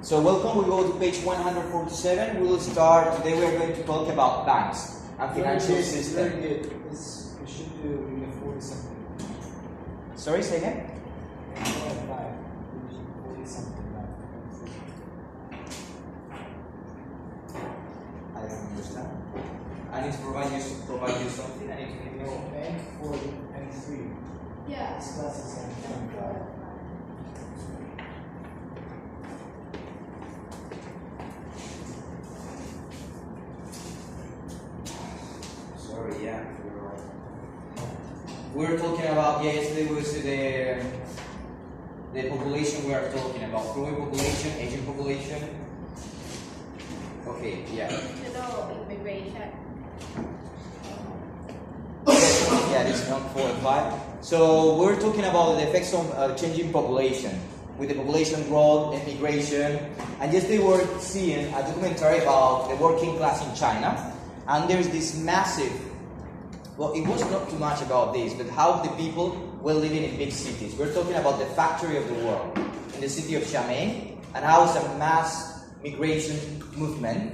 So welcome, we go to page 147. We will start, today we are going to talk about banks and financial system. Very good. This, we should do unit 40 something. Sorry, say again? 5. We should 40 something. I don't understand. I need to provide you something. I need to give you Bank 40 and 3. Yeah. This class is on 25. Sorry, yeah. We're talking about, yesterday we see the population we are talking about. Growing population, aging population. Okay, yeah. Digital immigration. Yeah, this is not 4 and 5. So we're talking about the effects of changing population, with the population growth, immigration, and yesterday we were seeing a documentary about the working class in China, and there's this massive, well, it was not too much about this, but how the people were living in big cities. We're talking about the factory of the world, in the city of Xiamen, and how it's a mass migration movement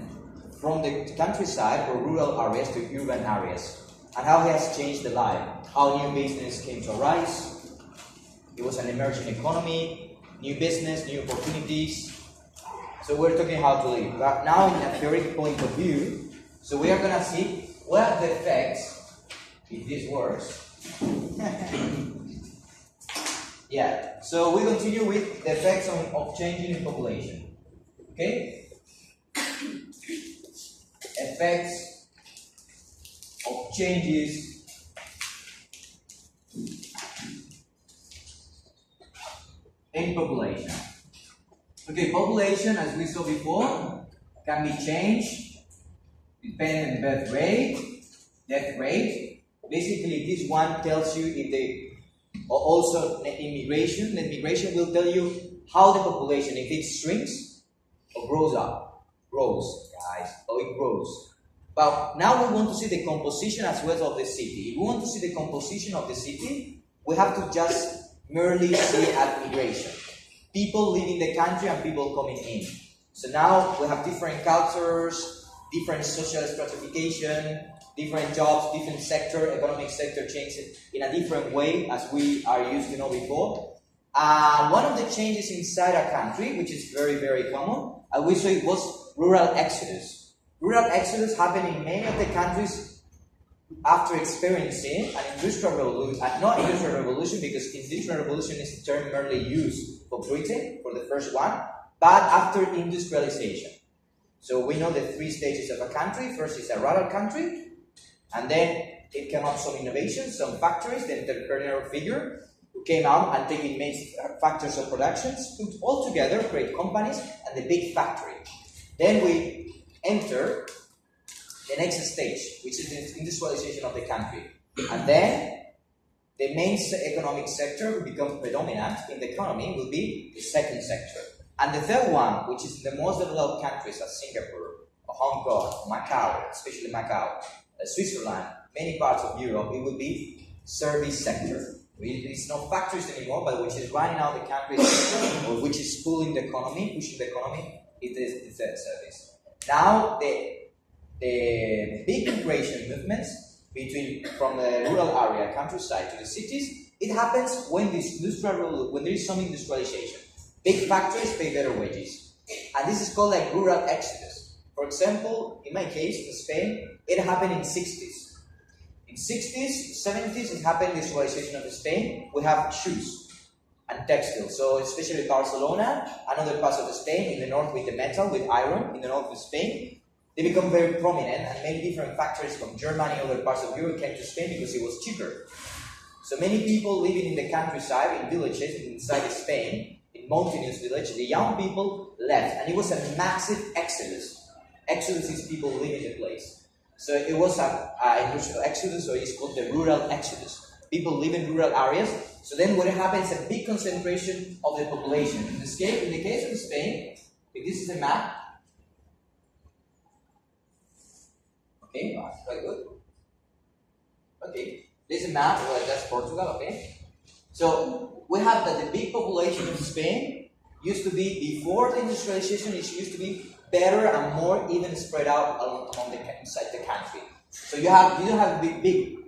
from the countryside or rural areas to urban areas, and how it has changed the life, how new business came to arise. It was an emerging economy, new business, new opportunities. So we're talking how to live. But now in a theoretic point of view, so we are going to see what are the effects, if this works. Yeah, so we continue with the effects of changing in population. Okay? Effects of changes in population. Okay, population, as we saw before, can be changed depending on birth rate, death rate. Basically, this one tells you if they, or also immigration. The immigration will tell you how the population, if it shrinks or grows up, grows, guys, or it grows. But now we want to see the composition as well of the city. If we want to see the composition of the city, we have to just merely see at migration. People leaving the country and people coming in. So now we have different cultures, different social stratification, different jobs, different sector, economic sector changes in a different way as we are used to know before. One of the changes inside a country, which is very, very common, we saw it was rural exodus. Rural exodus happened in many of the countries after experiencing an industrial revolution, not industrial revolution because industrial revolution is a term merely used for Britain, for the first one, but after industrialization. So we know the 3 stages of a country. First is a rural country, and then it came up some innovations, some factories, the entrepreneurial figure who came out and taking main factors of productions, put all together, create companies, and the big factory. Then we enter the next stage, which is the industrialization of the country. And then the main economic sector who becomes predominant in the economy will be the second sector. And the third one, which is the most developed countries as Singapore, Hong Kong, Macau, especially Macau, Switzerland, many parts of Europe, it will be service sector. It's not factories anymore, but which is running out the country, or which is pulling the economy, pushing the economy, it is the third service. Now, the big migration movements from the rural area, countryside to the cities, it happens when there is some industrialization. Big factories pay better wages. And this is called like rural exodus. For example, in my case, in Spain, it happened in 60s. In 60s, 70s, it happened industrialization of Spain. We have shoes and textiles. So especially Barcelona and other parts of Spain, in the north with the metal, with iron, in the north of Spain, they become very prominent, and many different factories from Germany and other parts of Europe came to Spain because it was cheaper. So many people living in the countryside, in villages inside Spain, in mountainous village, the young people left, and it was a massive exodus. Exodus is people leaving the place. So it was an industrial exodus, or it's called the rural exodus. People live in rural areas. So then what happens is a big concentration of the population. In the case of Spain, if this is a map, okay, quite good. Okay, this is a map, well, that's Portugal, okay? So we have that the big population of Spain used to be, before the industrialization, it used to be better and more even spread out among inside the country. So you don't have big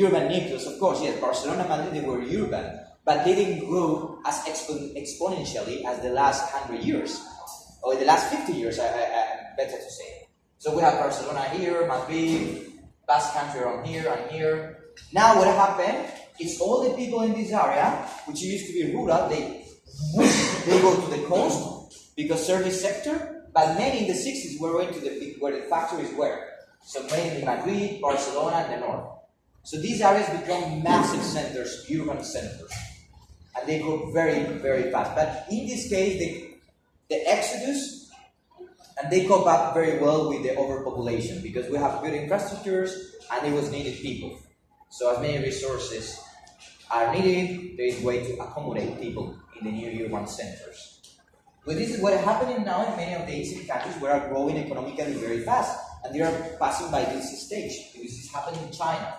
urban nucleus, of course. Yes, Barcelona, Madrid, they were urban, but they didn't grow as exponentially as the last 100 years, or the last 50 years, better to say. So we have Barcelona here, Madrid, Basque Country around here and here. Now what happened is all the people in this area, which used to be rural, they go to the coast because service sector, but many in the 60s were going to where the factories were. So mainly Madrid, Barcelona, and the north. So these areas become massive centers, urban centers, and they grow very, very fast. But in this case, the exodus, and they cope up very well with the overpopulation because we have good infrastructures and it was needed people. So as many resources are needed, there is a way to accommodate people in the new urban centers. But this is what is happening now in many of the Asian countries where are growing economically very fast, and they are passing by this stage. This is happening in China.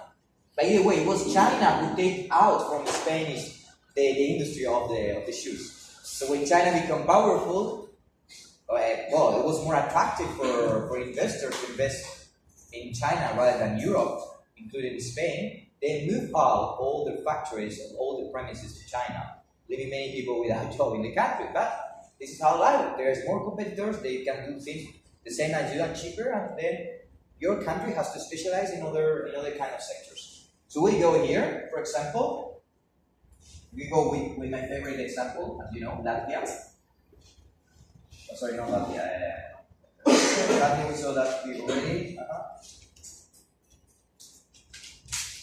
By the way, it was China who take out from the Spanish the industry of the shoes. So when China became powerful, well, it was more attractive for investors to invest in China rather than Europe, including Spain. They moved out all the factories and all the premises to China, leaving many people without a job in the country. But this is how life. There's more competitors. They can do things the same as you and cheaper, and then your country has to specialize in other kind of sectors. So we go here, for example. We go with my favorite example, as you know, Latvia. Oh, sorry, not Latvia. Latvia, we saw that already.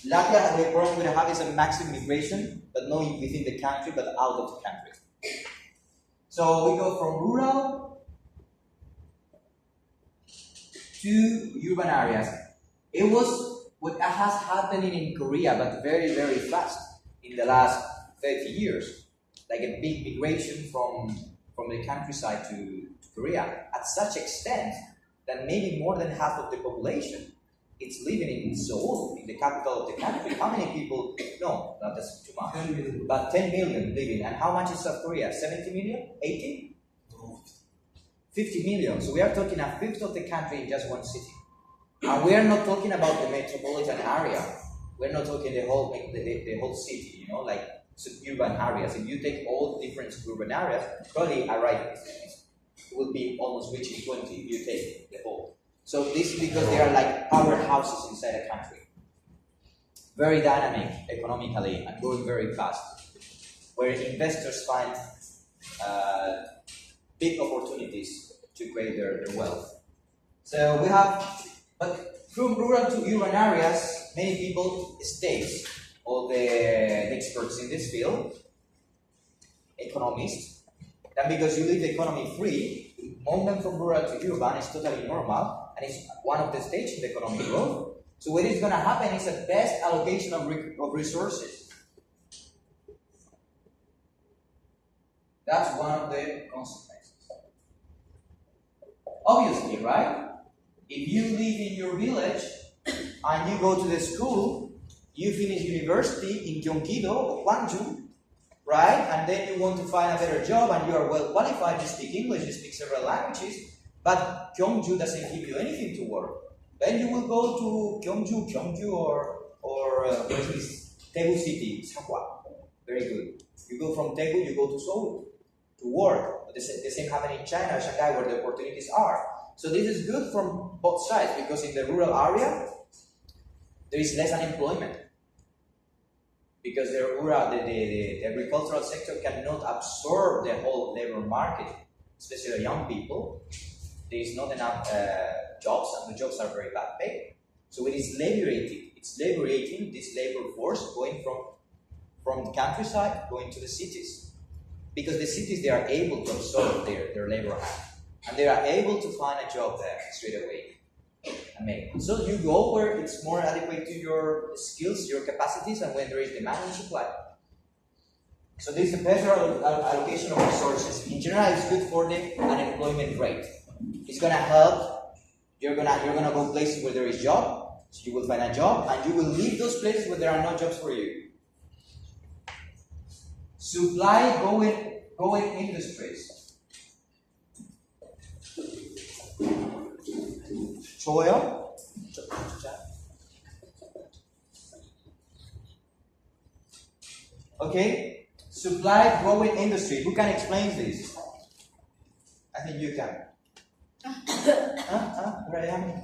Latvia, the problem we have is a maximum migration, but not within the country, but out of the country. So we go from rural to urban areas. It was what has happened in Korea, but very, very fast in the last 30 years. Like a big migration from the countryside to Korea, at such extent that maybe more than half of the population it's living in Seoul, in the capital of the country. How many people? No, that's too much. 10 million. But 10 million living. And how much is South Korea? 70 million? 80? 50 million. So we are talking a fifth of the country in just one city. And we are not talking about the metropolitan area. We're not talking the whole city, you know, like suburban areas. If you take all different suburban areas, probably it will be almost reaching 20 if you take the whole. So this is because they are like powerhouses inside a country. Very dynamic economically and growing very fast. Where investors find big opportunities to create their wealth. So we have, but from rural to urban areas, many people stays, all the experts in this field, economists, that because you leave the economy free, movement from rural to urban is totally normal. And it's one of the stages in the economic growth. So what is going to happen is a best allocation of resources. That's one of the consequences. Obviously, right? If you live in your village and you go to the school, you finish university in Gyeonggi-do or Gwangju, right? And then you want to find a better job and you are well qualified, you speak English, you speak several languages. But Gyeongju doesn't give you anything to work. Then you will go to Gyeongju or Daegu City, Sakwa. Very good. You go from Daegu, you go to Seoul to work. The same happening in China, Shanghai, where the opportunities are. So this is good from both sides because in the rural area, there is less unemployment. Because the agricultural sector cannot absorb the whole labor market, especially young people. There is not enough jobs, and the jobs are very bad paid. So it is liberating. It's liberating this labor force going from the countryside going to the cities. Because the cities, they are able to absorb their labor hand. And they are able to find a job there straight away. And make it. So you go where it's more adequate to your skills, your capacities, and when there is demand and supply. So this is a better allocation of resources. In general, it's good for the unemployment rate. It's gonna help. You're gonna go places where there is job, so you will find a job, and you will leave those places where there are no jobs for you. Supply going growing industries. 좋아요? Okay, supply growing industry. Who can explain this? I think you can. Right.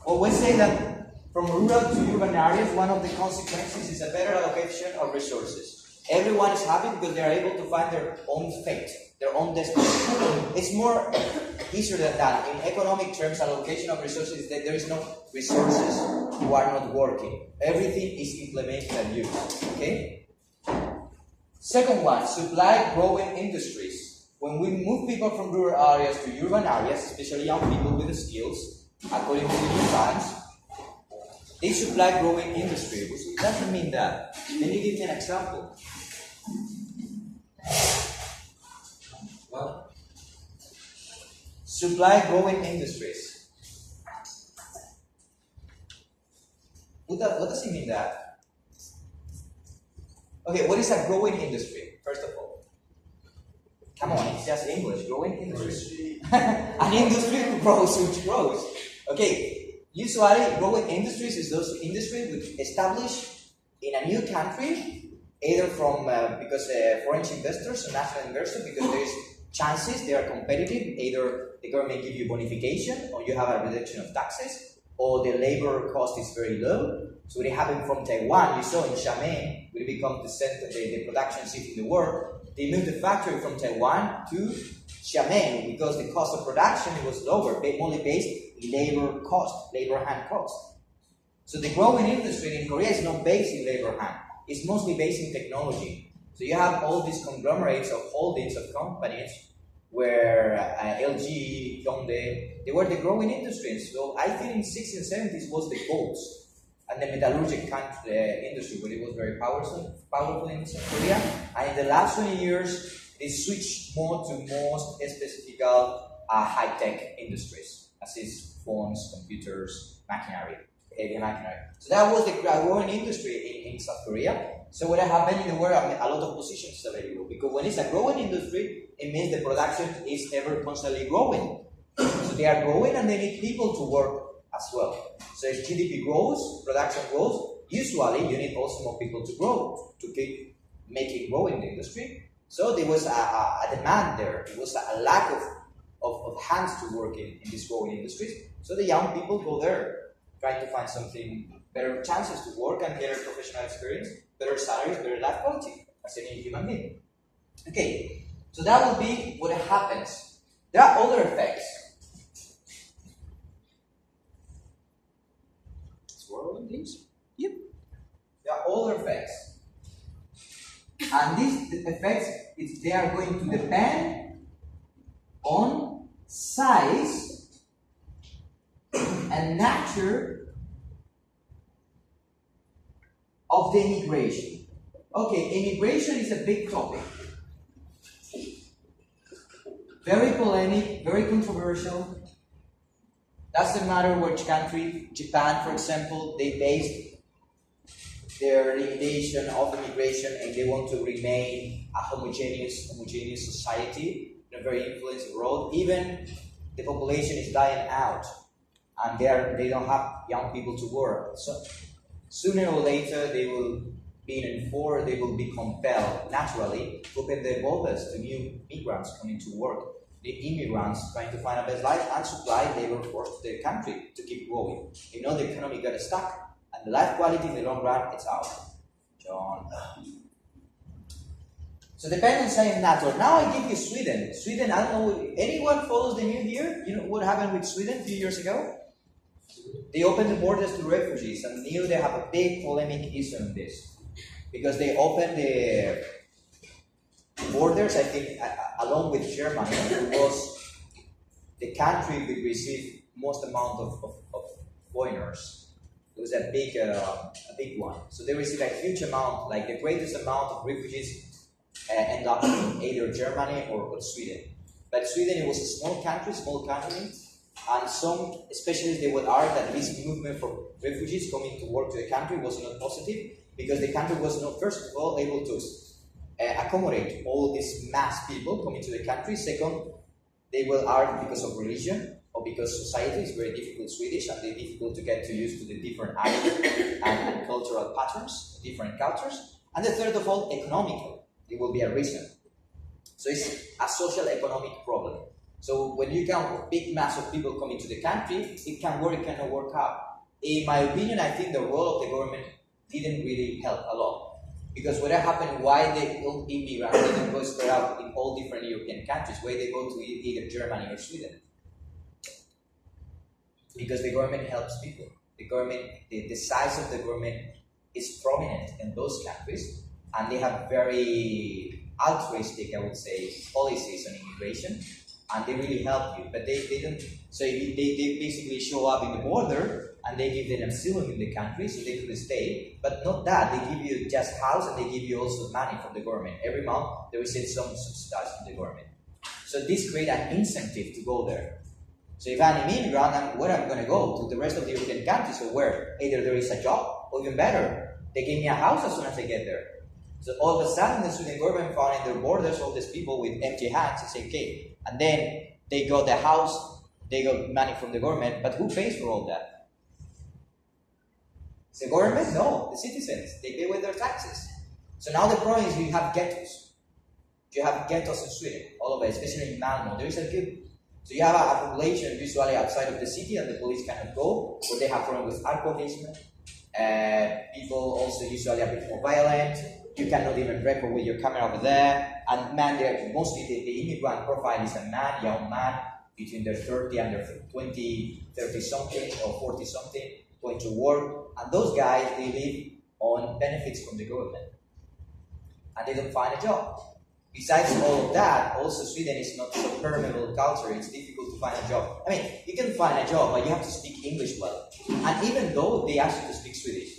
Well, we say that from rural to urban areas, one of the consequences is a better allocation of resources. Everyone is happy because they are able to find their own fate, their own destiny. It's more easier than that. In economic terms, allocation of resources is that there is no resources who are not working. Everything is implemented and used. Okay? Second one, supply growing industries. When we move people from rural areas to urban areas, especially young people with the skills, according to the new times, they supply growing industry. It doesn't mean that. Can you give me an example? What? Supply growing industries. What does it mean that? Okay, what is a growing industry, first of all? Come on, it's just English. Growing industry. An industry who grows, which grows. Okay, usually growing industries is those industries which establish in a new country, either from because foreign investors or national investors, because there is chances they are competitive. Either the government give you bonification, or you have a reduction of taxes, or the labor cost is very low. So it happened from Taiwan. You saw in Xiamen, we become the center, the production city in the world. They moved the factory from Taiwan to Xiamen because the cost of production was lower, only based in labor cost, labor hand cost. So the growing industry in Korea is not based in labor hand. It's mostly based in technology. So you have all these conglomerates of holdings of companies where LG, Hyundai, they were the growing industries. So I think in 60s and 70s was the boats and the metallurgic industry, where it was very powerful in South Korea. And in the last 20 years, they switched more to most specific high-tech industries, as is phones, computers, machinery, heavy machinery. So that was the growing industry in South Korea. So what happened in the world, a lot of positions available, because when it's a growing industry, it means the production is ever constantly growing. So they are growing and they need people to work as well. So if GDP grows, production grows, usually you need also more people to grow, to keep making growing the industry. So there was a demand there. There was a lack of hands to work in these growing industries. So the young people go there, trying to find something, better chances to work and better professional experience, better salaries, better life quality as any human being. Okay, so that would be what happens. There are other effects. Please? Yep. There are other effects. And these effects, they are going to depend on size and nature of the immigration. Okay, immigration is a big topic. Very polemic, very controversial. Doesn't matter which country. Japan, for example, they based their limitation of immigration and they want to remain a homogeneous society in a very influenced world. Even the population is dying out and they don't have young people to work. So sooner or later they will they will be compelled naturally to open their borders to new migrants coming to work. The immigrants trying to find a best life and supply labor force to their country to keep growing. You know, the economy got stuck and the life quality in the long run, it's out. John. So depending on science natural. Now I give you Sweden. Sweden, I don't know, anyone follows the news here? You know what happened with Sweden a few years ago? They opened the borders to refugees and knew they have a big polemic issue on this. Because they opened the borders, I think, along with Germany, it was the country that received most amount of foreigners. It was a big one. So they received a huge amount, like the greatest amount of refugees end up in either Germany or Sweden. But Sweden, it was a small country, and some specialists they would argue that this movement for refugees coming to work to the country was not positive because the country was not, first of all, able to accommodate all these mass people coming to the country. Second, they will argue because of religion or because society is very difficult Swedish and they're difficult to get to use to the different ideas and cultural patterns, different cultures. And the third of all, economical. It will be a reason. So it's a social economic problem. So when you count a big mass of people coming to the country, it can work, it cannot work out. In my opinion, I think the role of the government didn't really help a lot. Because what happened, why the immigrants didn't go spread out in all different European countries, why they go to either Germany or Sweden? Because the government helps people. The government, the size of the government is prominent in those countries, and they have very altruistic, I would say, policies on immigration, and they really help you. But they don't. So they basically show up in the border and they give them asylum in the country so they could stay. But not that, they give you just house and they give you also money from the government. Every month they receive some subsidies from the government. So this creates an incentive to go there. So if I'm an immigrant, where I'm going to go? To the rest of the European countries, or where either there is a job, or even better, they give me a house as soon as I get there. So all of a sudden, the Sweden government found in their borders all these people with empty hands and say, okay, and then they got the house, they got money from the government, but who pays for all that? The government? No, the citizens. They pay with their taxes. So now the problem is you have ghettos. You have ghettos in Sweden, all over, especially in Malmö. There is a good. So you have a population usually outside of the city, and the police cannot go, or they have problems with alcoholism. People also usually a bit more violent. You cannot even record with your camera over there. And man, mostly the immigrant profile is a man, young man, between their 30 and their 20, 30 something or 40 something, going to work. And those guys, they live on benefits from the government. And they don't find a job. Besides all of that, also Sweden is not so permeable culture. It's difficult to find a job. I mean, you can find a job, but you have to speak English well. And even though they ask you to speak Swedish,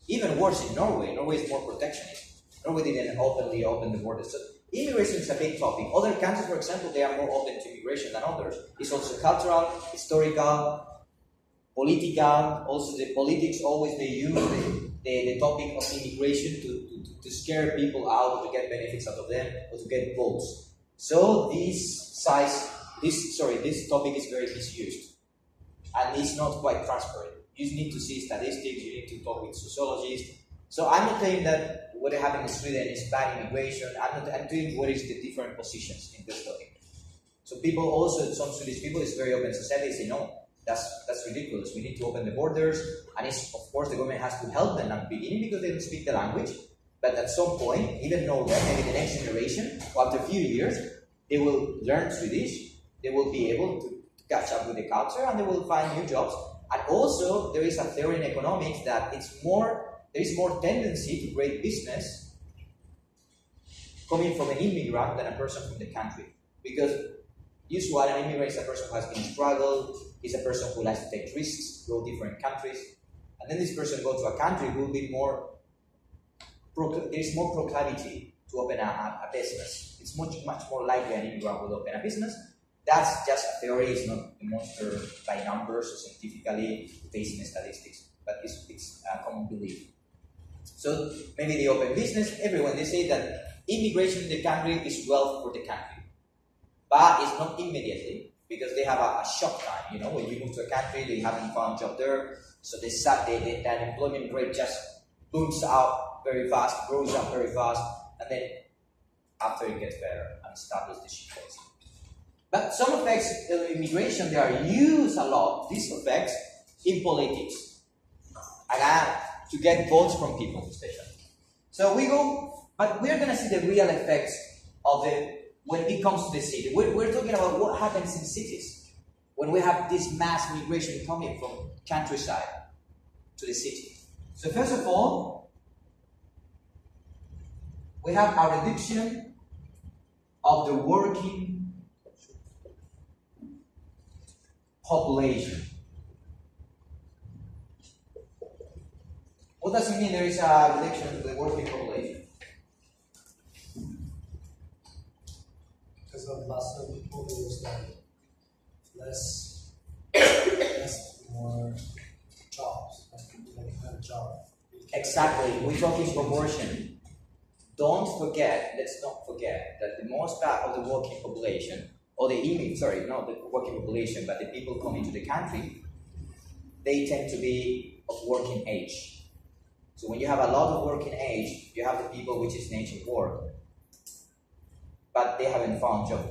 even worse in Norway. Norway is more protectionist. Norway didn't openly open the borders. So immigration is a big topic. Other countries, for example, they are more open to immigration than others. It's also cultural, historical, political. Also, the politics always they use the topic of immigration to scare people out, or to get benefits out of them, or to get votes. So this topic is very misused, and it's not quite transparent. You need to see statistics. You need to talk with sociologists. So I'm not saying that what happened in Sweden is bad immigration. I'm doing what is the different positions in this topic. So people also, some Swedish people is very open society. They say no. That's ridiculous. We need to open the borders, and it's, of course the government has to help them at the beginning because they don't speak the language. But at some point, even though maybe the next generation, or after a few years, they will learn Swedish. They will be able to catch up with the culture, and they will find new jobs. And also, there is a theory in economics that there is more tendency to create business coming from an immigrant than a person from the country, because usually an immigrant is a person who has been struggled. Is a person who likes to take risks, go different countries, and then this person goes to a country who will be more. There is more proclivity to open a business. It's much more likely an immigrant will open a business. That's just a theory. It's not demonstrated by numbers or scientifically based in statistics, but it's a common belief. So maybe they open business. Everyone they say that immigration in the country is wealth for the country, but it's not immediately. Because they have a shock time, when you move to a country, they haven't found a job there, so that employment rate just booms out very fast, grows up very fast, and then after it gets better and establishes the shitcoins. But some effects of immigration, they are used a lot, these effects, in politics. To get votes from people, especially. So but we're going to see the real effects of when it comes to the city. We're talking about what happens in cities when we have this mass migration coming from countryside to the city. So first of all, we have a reduction of the working population. What does it mean there is a reduction of the working population? Because of lots of people, there was less more jobs. Like people that have a job. Exactly. We're talking proportion. let's not forget that the most part of the working population, or not the working population, but the people coming to the country, they tend to be of working age. So when you have a lot of working age, you have the people which is in age of work, but they haven't found job.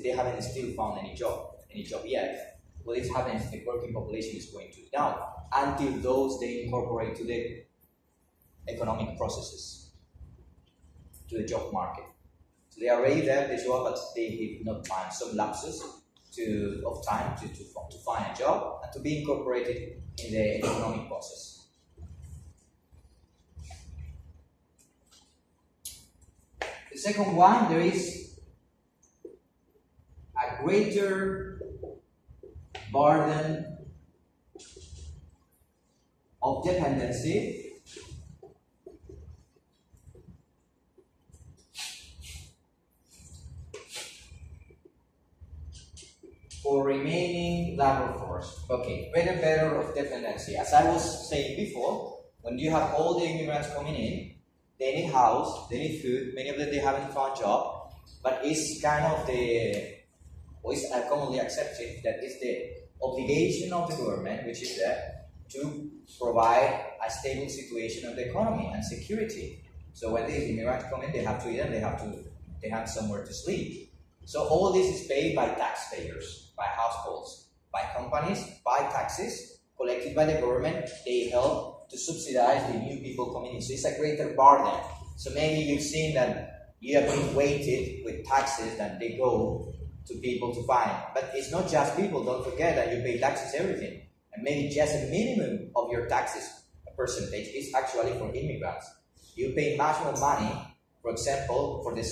They haven't still found any job yet. What is happening is the working population is going to down until those they incorporate to the economic processes, to the job market. So they are already there, they show up, but they have not found some lapses of time to find a job and to be incorporated in the economic process. The second one, there is a greater burden of dependency for remaining labor force. Okay, greater burden of dependency. As I was saying before, when you have all the immigrants coming in, they need house, they need food, many of them they haven't found job, but it's kind of commonly accepted that it's the obligation of the government, which is there, to provide a stable situation of the economy and security. So when these immigrants come in, they have to eat and they have somewhere to sleep. So all this is paid by taxpayers, by households, by companies, by taxes collected by the government. They help to subsidize the new people coming in. So it's a greater burden. So maybe you've seen that you have been weighted with taxes that they go to people to find. But it's not just people. Don't forget that you pay taxes, everything. And maybe just a minimum of your taxes, a percentage, is actually for immigrants. You pay much more money, for example, for the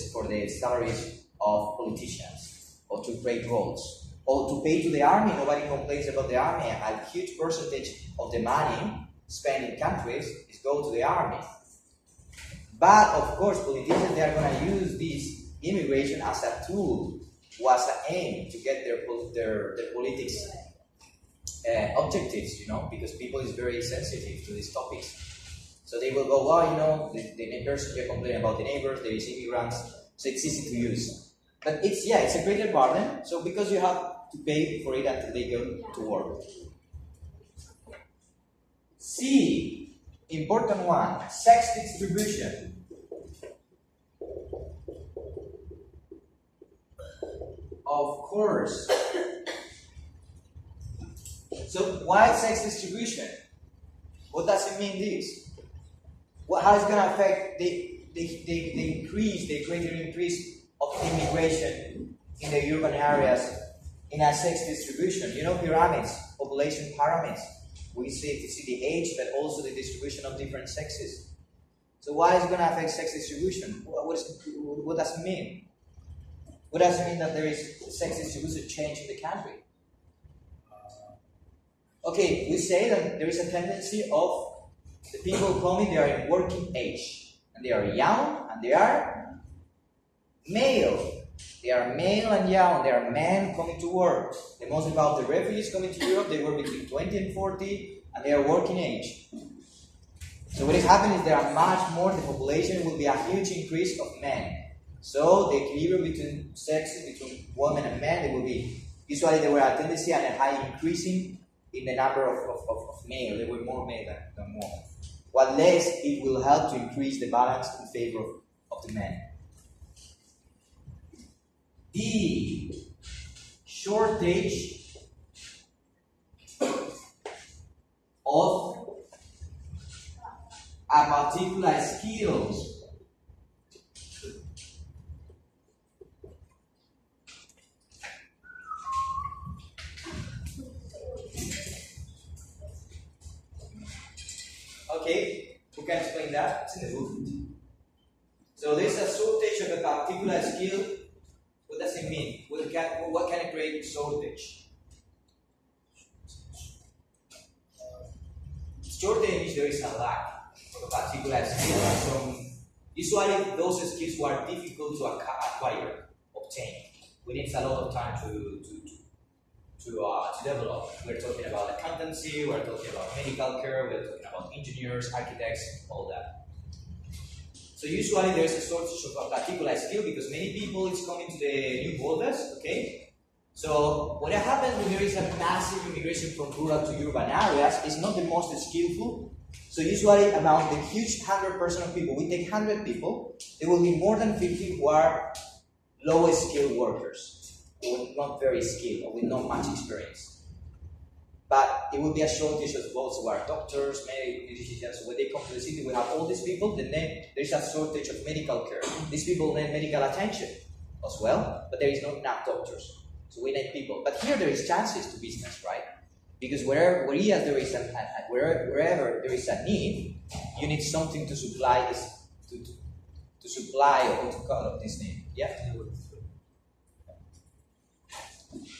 salaries of politicians, or to create roads, or to pay to the army. Nobody complains about the army. A huge percentage of the money spent in countries is go to the army. But of course, politicians, they are going to use this immigration as a tool, was an aim to get their politics objectives, because people is very sensitive to these topics. So they will go, well, the person you're complaining about the neighbors, there is immigrants, so it's easy to use. But it's a greater burden, so because you have to pay for it until they go to work. C, important one, sex distribution. Of course. So why sex distribution? What does it mean this? How is it going to affect the greater increase of immigration in the urban areas in a sex distribution? Pyramids, population pyramids. We see the age, but also the distribution of different sexes. So why is it going to affect sex distribution? What does it mean? What does it mean that there is sex distribution change in the country? Okay, we say that there is a tendency of the people coming, they are in working age. And they are young, and they are male. They are male and young, they are men coming to work. The most about the refugees coming to Europe, they were between 20 and 40, and they are working age. So what is happening is there are much more, the population will be a huge increase of men. So the equilibrium between sexes, between women and men, there will be, usually there were a tendency and a high increasing in the number of male. There were more male than women. What less, it will help to increase the balance in favor of the men. The shortage of a particular skills. Okay, who can explain that? It's in the book. So there's a shortage of a particular skill. What does it mean? What can it create shortage? Shortage means there is a lack of a particular skill. So usually those skills were difficult to acquire, obtain. We need a lot of time to develop. We're talking about accountancy, we're talking about medical care, we're talking about engineers, architects, all that. So usually there's a shortage of a particular skill because many people is coming to the new borders, okay? So what happens when there is a massive immigration from rural to urban areas is not the most skillful. So usually among the huge 100% of people, we take 100 people, there will be more than 50 who are low skilled workers, or not very skilled, or with not much experience. But it will be a shortage of those who are doctors, physicians. When they come to the city, we have all these people, then there's a shortage of medical care. These people need medical attention as well, but there is not enough doctors. So we need people. But here there is chances to business, right? Because wherever there is wherever there is a need, you need something to supply this to supply or to cut off this need. Yeah.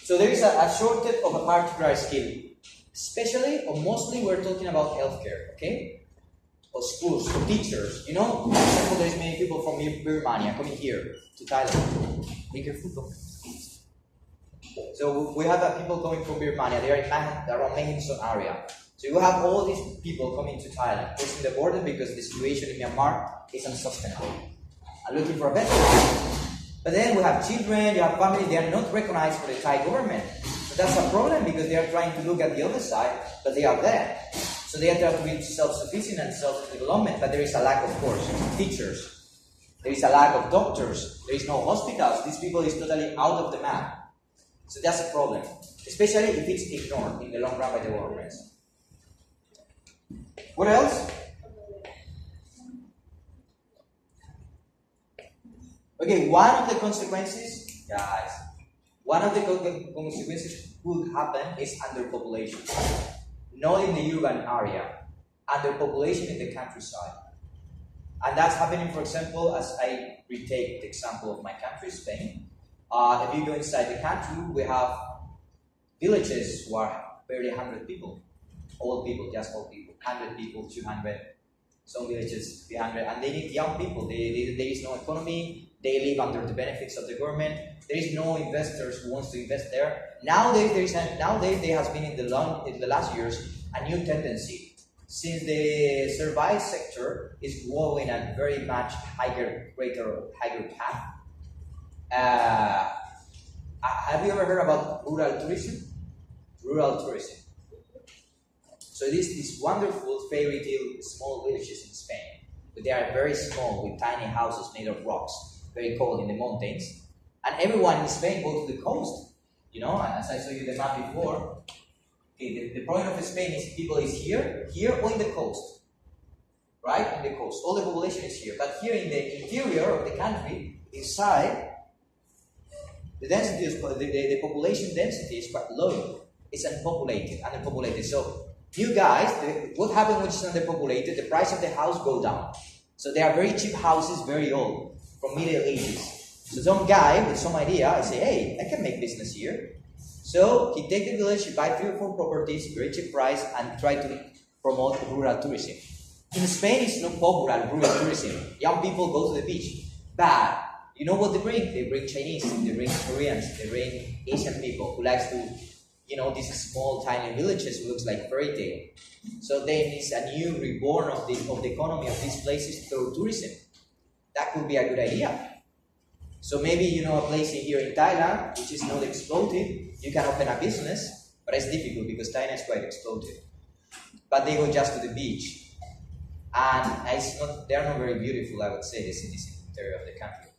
So there is a shortage of a particular skill. Especially or mostly we're talking about healthcare, okay? Or schools, or teachers. You know, for example, there's many people from Birmania coming here to Thailand. Be careful. So we have people coming from Birmania. They are in around Mahimson area. So you have all these people coming to Thailand, crossing the border because the situation in Myanmar is unsustainable. And looking for a better life. But then we have children, you have family, they are not recognized for the Thai government. So that's a problem because they are trying to look at the other side, but they are there. So they are trying to be self-sufficient and self-development, but there is a lack, of course, of teachers. There is a lack of doctors. There is no hospitals. These people is totally out of the map. So that's a problem, especially if it's ignored in the long run by the government. What else? Okay, one of the consequences, guys, one of the consequences could happen is underpopulation. Not in the urban area, underpopulation in the countryside. And that's happening, for example, as I retake the example of my country, Spain. If you go inside the country, we have villages who are barely 100 people. Old people, just old people. 100 people, 200. Some villages, 300. And they need young people. There is no economy. They live under the benefits of the government. There is no investors who wants to invest there. Nowadays, there has been in the last years a new tendency. Since the service sector is growing at very much higher path. Have you ever heard about rural tourism? Rural tourism. So this wonderful fairy tale small villages in Spain, but they are very small with tiny houses made of rocks, very cold in the mountains. And everyone in Spain goes to the coast. You know, as I showed you the map before. Okay, the point of Spain is people is here or in the coast. Right? In the coast. All the population is here. But here in the interior of the country, inside, the density is the population density is quite low. It's underpopulated. So you guys, what happens when it's underpopulated? The price of the house go down. So they are very cheap houses, very old, from Middle Ages. So some guy with some idea, I say, hey, I can make business here. So he take the village, he buy 3 or 4 properties, very cheap price, and try to promote rural tourism. In Spain, it's not popular rural tourism. Young people go to the beach. But you know what they bring? They bring Chinese, they bring Koreans, they bring Asian people who likes to, you know, these small tiny villages looks like fairy tale. So there is a new reborn of the economy of these places through tourism. That could be a good idea. So maybe you know a place here in Thailand which is not exploded, you can open a business, but it's difficult because Thailand is quite exploded. But they go just to the beach. And they are not very beautiful, I would say, the cities in the interior of the country.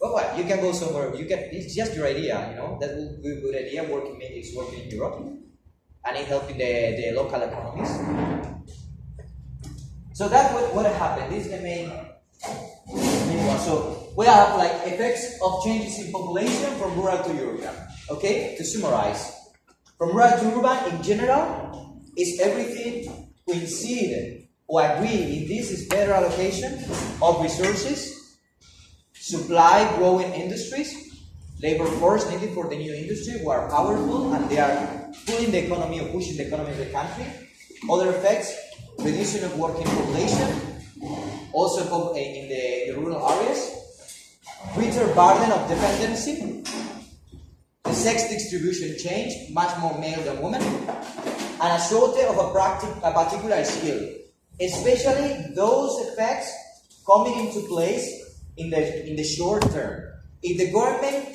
But what? You can go somewhere, it's just your idea, you know, that will be a good idea, it's working in Europe, and it's helping the local economies. So that's what happened. This is the main one. So we have like effects of changes in population from rural to urban. Okay, to summarize. From rural to urban in general, is everything coincided or agree in this is better allocation of resources, supply growing industries, labor force needed for the new industry who are powerful and they are pulling the economy or pushing the economy of the country. Other effects, reduction of working population, also in the rural areas, greater burden of dependency, the sex distribution change, much more male than women, and a shortage of a particular skill. Especially those effects coming into place in the short term. If the government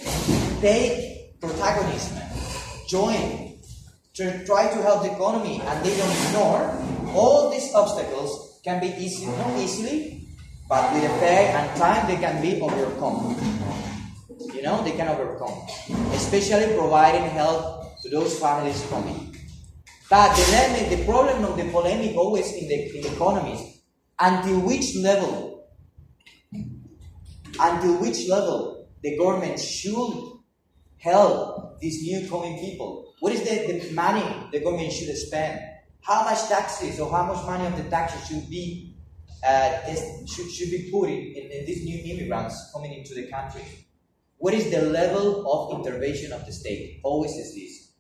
take protagonism, join, try to help the economy, and they don't ignore, all these obstacles can be easy, not easily, but with effect and time they can be overcome. You know, they can overcome, especially providing help to those families coming. But the problem of the polemic always in the economies, until which level the government should help these new coming people. What is the money the government should spend? How much taxes or how much money of the taxes should be put in these new immigrants coming into the country? What is the level of intervention of the state? Always is this.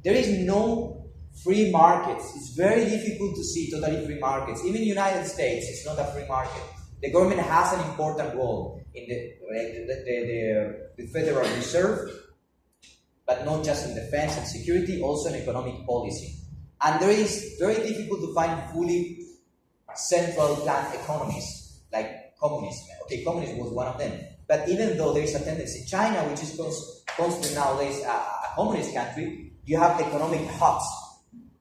There is no free markets. It's very difficult to see totally free markets. Even in the United States, it's not a free market. The government has an important role in the Federal Reserve, but not just in defense and security, also in economic policy. And there is very difficult to find fully central planned economies like communism. Okay, communism was one of them. But even though there is a tendency, China, which is constantly nowadays a communist country, you have economic hubs.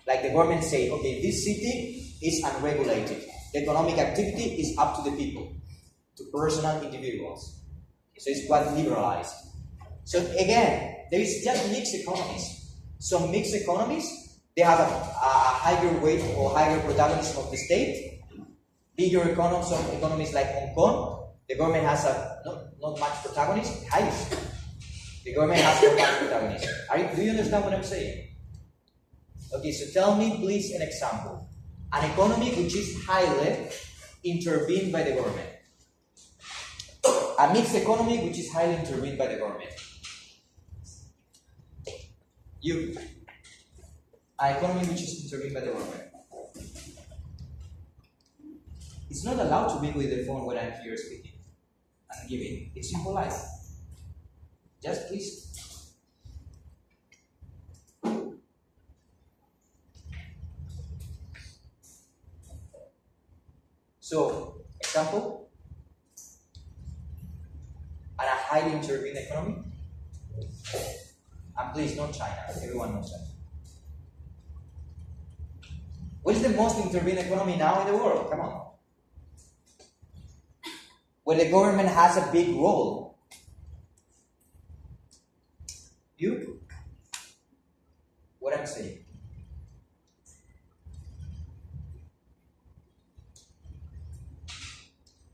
Like the government say, okay, this city is unregulated. The economic activity is up to the people, to personal individuals. So it's quite liberalized. So again, there is just mixed economies. Some mixed economies, they have a higher weight or higher protagonism of the state. Bigger economies, some economies like Hong Kong, the government has not much protagonism. Highest. The government has not much protagonism. Do you understand what I'm saying? Okay, so tell me please an example. An economy which is highly intervened by the government. A mixed economy which is highly intervened by the government. You. An economy which is intervened by the government. It's not allowed to be with the phone when I'm here speaking and giving. It's impolite. Just please. So, example, and a highly intervened economy, and please, not China, everyone knows that. What is the most intervened economy now in the world? Come on. Where the government has a big role. You? What I'm saying.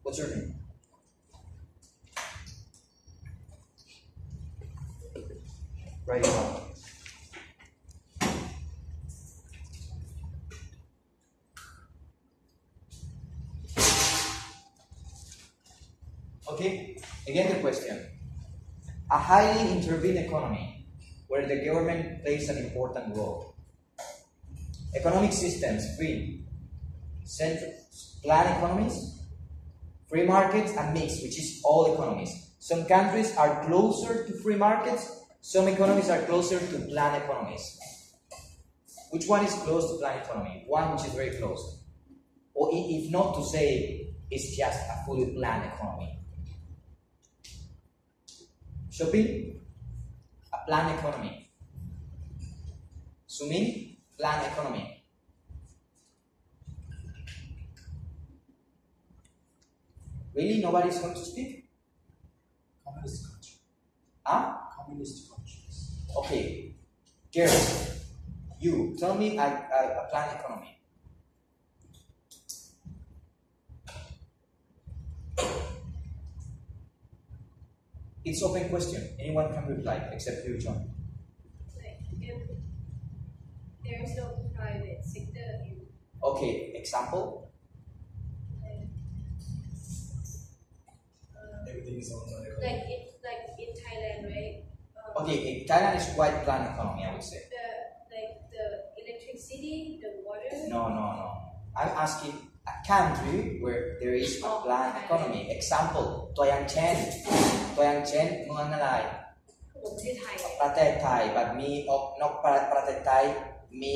What's your name? Write it down. Okay, again the question. A highly intervened economy where the government plays an important role. Economic systems, free. Central planned economies, free markets, and mixed, which is all economies. Some countries are closer to free markets, some economies are closer to planned economies. Which one is close to planned economy? One which is very close. Or if not to say, it's just a fully planned economy. Shopping, a planned economy. Swimming, planned economy. Really, nobody's going to speak? Communist country. Huh? Communist countries. Okay. Girls, you tell me a planned economy. It's open question. Anyone can reply except you, John. Like if there is no private sector, Okay, example. Everything is owned by the government. like in Thailand, right? Okay, Thailand is quite planned economy, I would say. The electricity, the water. No. I'm asking a country where there is a planned economy. Example, Toyang Chen,เมืองอะไร ประเทศไทย ประเทศไทยแบบมีนอกประเทศไทยมี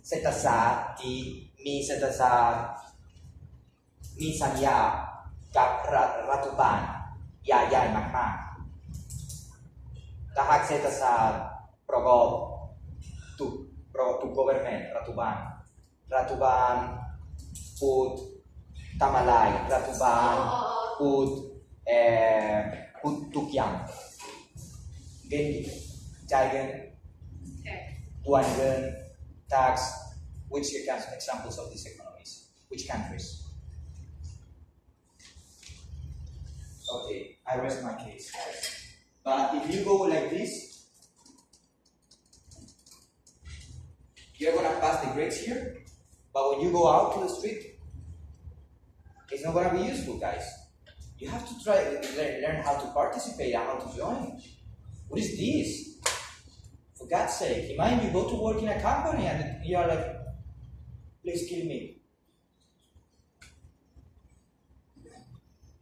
เศรษฐศาสตร์ที่มีเศรษฐศาสตร์มีสัญญา รัฐบาลใหญ่ๆมากๆถ้าหากเศรษฐศาสตร์ประกอบทุก government รัฐบาลพูดทำอะไรรัฐบาลพูดทุกอย่างเงินจ่ายเงิน one gun, tax, which examples of these economies? Which countries? Okay, I rest my case. But if you go like this, you're gonna pass the grades here, but when you go out to the street, it's not gonna be useful, guys. You have to try learn how to participate and how to join. What is this? For God's sake, imagine you go to work in a company and you are like, please kill me.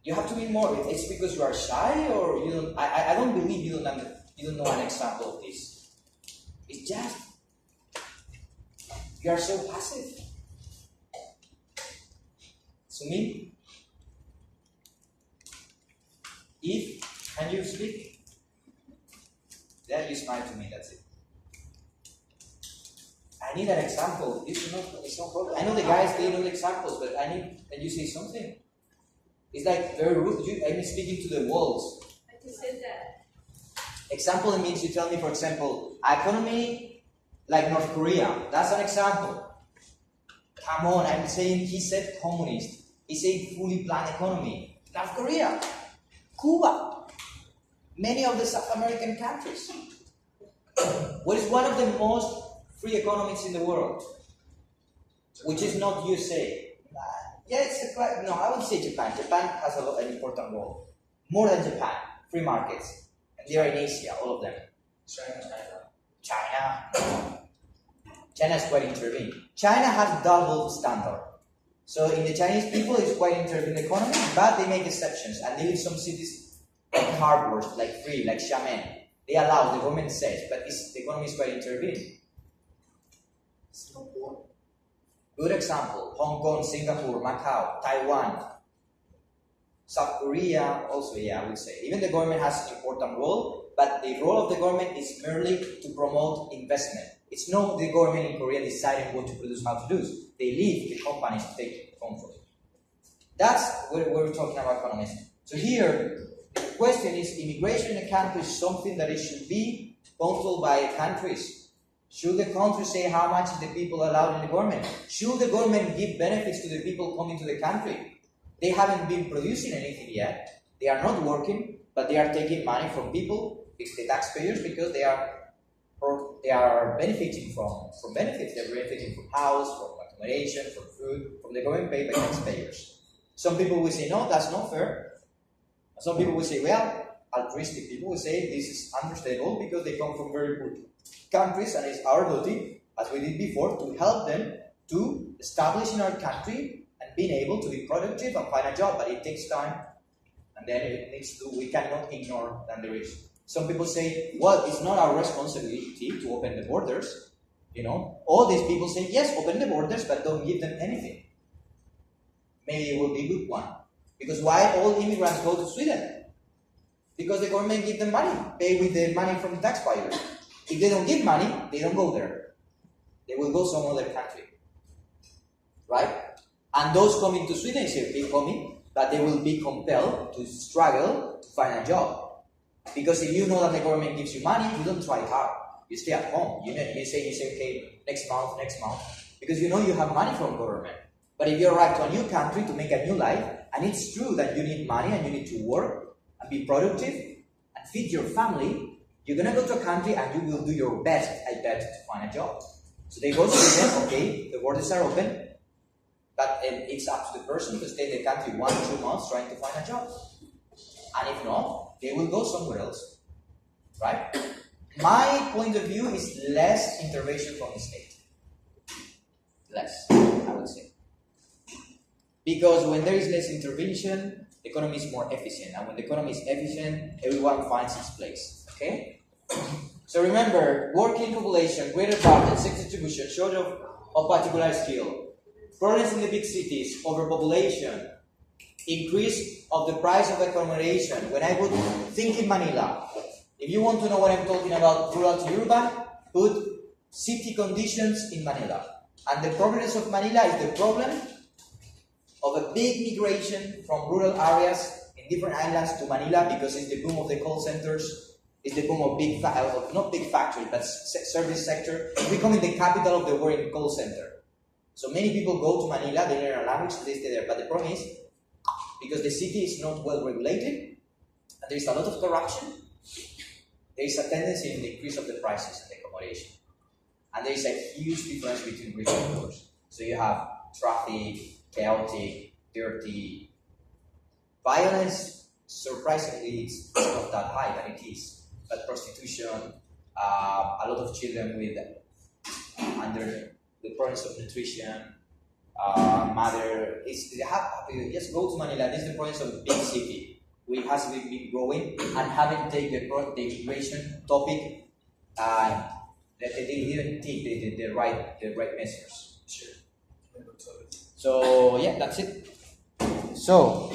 You have to be more. It's because you are shy, or you don't. I don't believe you don't know an example of this. It's just you are so passive. So me, can you speak? Then you smile to me. That's it. I need an example. It's no problem. I know the guys, they know the examples, but I need that you say something. It's like very rude. I'm speaking to the walls. I just said that. Example means you tell me, for example, economy like North Korea. That's an example. Come on, I'm saying he said communist. He said fully planned economy. North Korea, Cuba, many of the South American countries. What is one of the most free economies in the world, which is not USA. No, I would say Japan. Japan has an important role, more than Japan. Free markets, and they are in Asia, all of them. China is quite intervened. China has double standard. So in the Chinese people, it's quite intervened economy, but they make exceptions, and they leave some cities like harbors, like free, like Xiamen. They allow, the government says, but the economy is quite intervened. Good example, Hong Kong, Singapore, Macau, Taiwan, South Korea also, I would say. Even the government has an important role, but the role of the government is merely to promote investment. It's not the government in Korea deciding what to produce, how to do. They leave the companies to take control. That's what we're talking about economics. So here, the question is, immigration in a country is something that it should be controlled by countries. Should the country say how much the people allowed in the government? Should the government give benefits to the people coming to the country? They haven't been producing anything yet. They are not working, but they are taking money from people, it's the taxpayers, because they are benefiting from benefits. They're benefiting from house, from accommodation, from food, from the government paid by taxpayers. Some people will say, no, that's not fair. Some people will say, well, altruistic people will say this is understandable because they come from very poor countries, and it's our duty, as we did before, to help them to establish in our country and being able to be productive and find a job. But it takes time, and then we cannot ignore that there is. Some people say, well, it's not our responsibility to open the borders. All these people say, yes, open the borders, but don't give them anything. Maybe it will be a good one. Because why all immigrants go to Sweden? Because the government gives them money, pay with the money from the taxpayers. If they don't give money, they don't go there. They will go some other country. Right? And those coming to Sweden say, okay, coming, but they will be compelled to struggle to find a job. Because if you know that the government gives you money, you don't try hard. You stay at home. You say, okay, next month. Because you know you have money from government. But if you arrive to a new country to make a new life, and it's true that you need money and you need to work and be productive and feed your family, you're going to go to a country and you will do your best, I bet, to find a job. So they go to Sweden, okay, the borders are open, but it's up to the person to stay in the country 1 or 2 months trying to find a job. And if not, they will go somewhere else. Right? My point of view is less intervention from the state. Less, I would say. Because when there is less intervention, the economy is more efficient. And when the economy is efficient, everyone finds its place. Okay? So remember, working population, greater burden, sex distribution, shortage of particular skill, problems in the big cities, overpopulation, increase of the price of accommodation. When I would think in Manila, if you want to know what I'm talking about, rural to urban, put city conditions in Manila. And the progress of Manila is the problem of a big migration from rural areas in different islands to Manila because it's the boom of the call centers, it's the boom of not big factories, but service sector. It's becoming the capital of the world in call center. So many people go to Manila, they learn a language, they stay there. But the problem is, because the city is not well regulated, and there is a lot of corruption, there is a tendency in the increase of the prices and the accommodation. And there is a huge difference between rich and poor. So you have traffic, chaotic, dirty. Violence, surprisingly, it's not that high, but it is. But prostitution, a lot of children with under the problems of nutrition, you just go to Manila. This is the problems of a big city. We have been growing and haven't taken the immigration topic. That they didn't take the right measures. Sure. So yeah, that's it. So